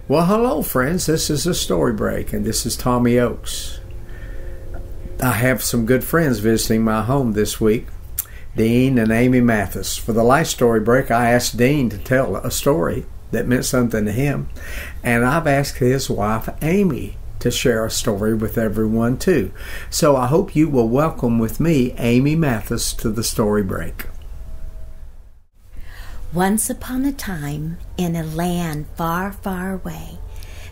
Well, hello, friends. This is a story break, and this is Tommy Oakes. I have some good friends visiting my home this week, Dean and Amy Mathis. For the last story break, I asked Dean to tell a story that meant something to him, and I've asked his wife, Amy, to share a story with everyone, too. So I hope you will welcome with me Amy Mathis to the story break. Once upon a time, in a land far, far away,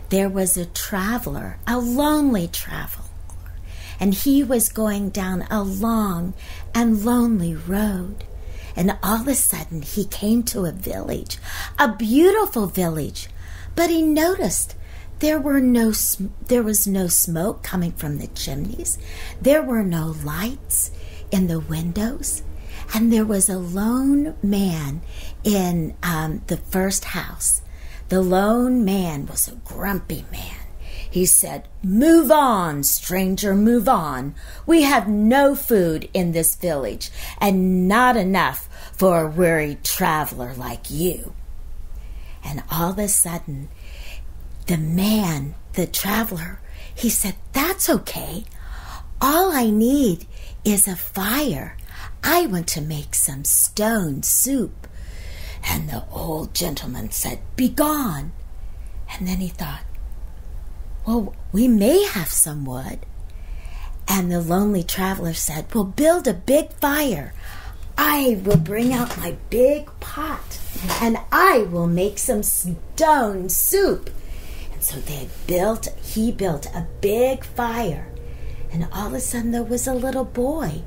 there was a traveler, a lonely traveler, and he was going down a long and lonely road. And all of a sudden, he came to a village, a beautiful village, but he noticed there was no smoke coming from the chimneys, there were no lights in the windows, and there was a lone man in the first house. The lone man was a grumpy man. He said, "Move on, stranger, move on. We have no food in this village, and not enough for a weary traveler like you." And all of a sudden, the traveler, he said, "That's okay. All I need is a fire. I want to make some stone soup." And the old gentleman said, "Begone." And then he thought, "Well, we may have some wood." And the lonely traveler said, "Well, build a big fire. I will bring out my big pot, and I will make some stone soup." And so he built a big fire. And all of a sudden there was a little boy.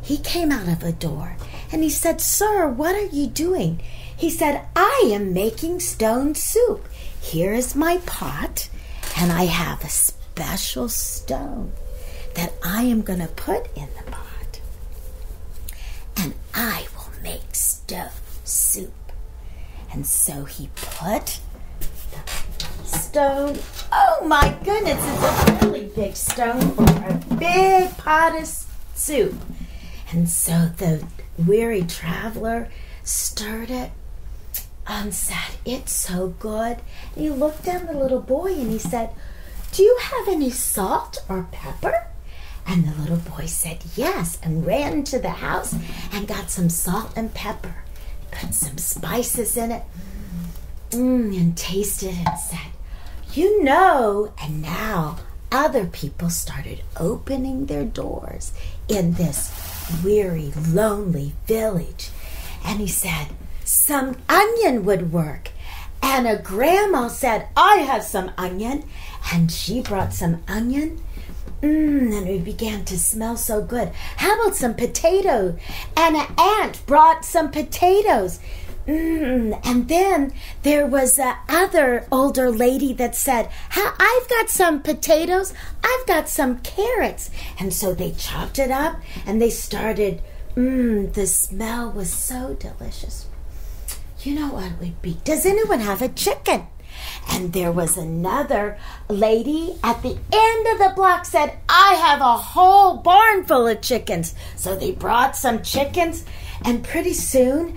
He came out of a door and he said, "Sir, what are you doing?" He said, "I am making stone soup. Here is my pot, and I have a special stone that I am going to put in the pot, and I will make stone soup." And so he put the stone, oh my goodness, it's a really big stone for a big pot of soup. And so the weary traveler stirred it and said, "It's so good." And he looked down the little boy and he said, "Do you have any salt or pepper?" And the little boy said yes, and ran into the house and got some salt and pepper, put some spices in it, and tasted it and said, "You know," and now other people started opening their doors in this weary, lonely village. And he said, "Some onion would work." And a grandma said, "I have some onion." And she brought some onion. And it began to smell so good. "How about some potato?" And an aunt brought some potatoes. And then there was a other older lady that said, "I've got some potatoes, I've got some carrots." And so they chopped it up and they started, the smell was so delicious. You know what it would be? Does anyone have a chicken? And there was another lady at the end of the block said, "I have a whole barn full of chickens." So they brought some chickens, and pretty soon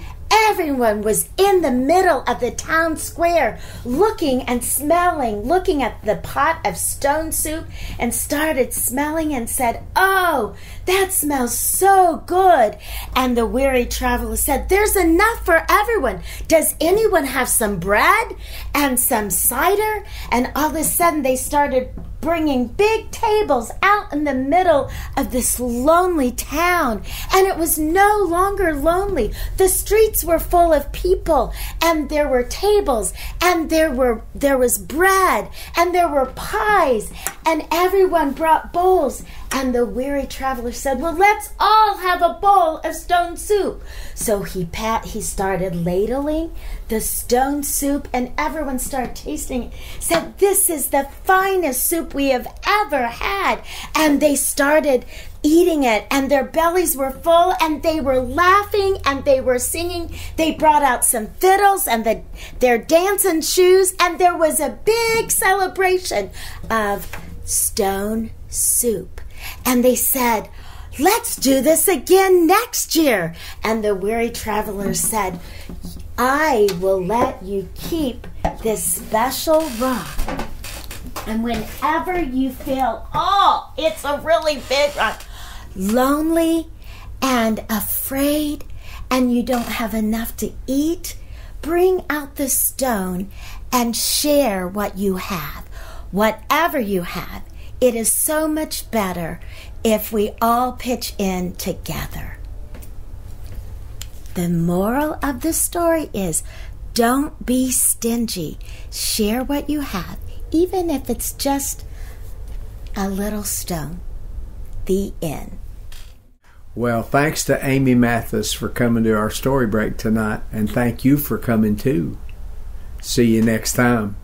everyone was in the middle of the town square looking and smelling, looking at the pot of stone soup, and started smelling and said, "Oh, that smells so good." And the weary traveler said, "There's enough for everyone. Does anyone have some bread and some cider?" And all of a sudden they started bringing big tables out in the middle of this lonely town. And it was no longer lonely. The streets were full of people, and there were tables, and there was bread, and there were pies, and everyone brought bowls. And the weary traveler said, "Well, let's all have a bowl of stone soup." So he started ladling the stone soup, and everyone started tasting it. Said, "This is the finest soup we have ever had." And they started eating it, and their bellies were full, and they were laughing, and they were singing. They brought out some fiddles and their dancing shoes, and there was a big celebration of stone soup. And they said, "Let's do this again next year." And the weary traveler said, "I will let you keep this special rock. And whenever you feel, oh, it's a really big rock, lonely and afraid, and you don't have enough to eat, bring out the stone and share what you have. Whatever you have, it is so much better if we all pitch in together. The moral of the story is, don't be stingy. Share what you have, even if it's just a little stone. The end. Well, thanks to Amy Mathis for coming to our story break tonight, and thank you for coming too. See you next time.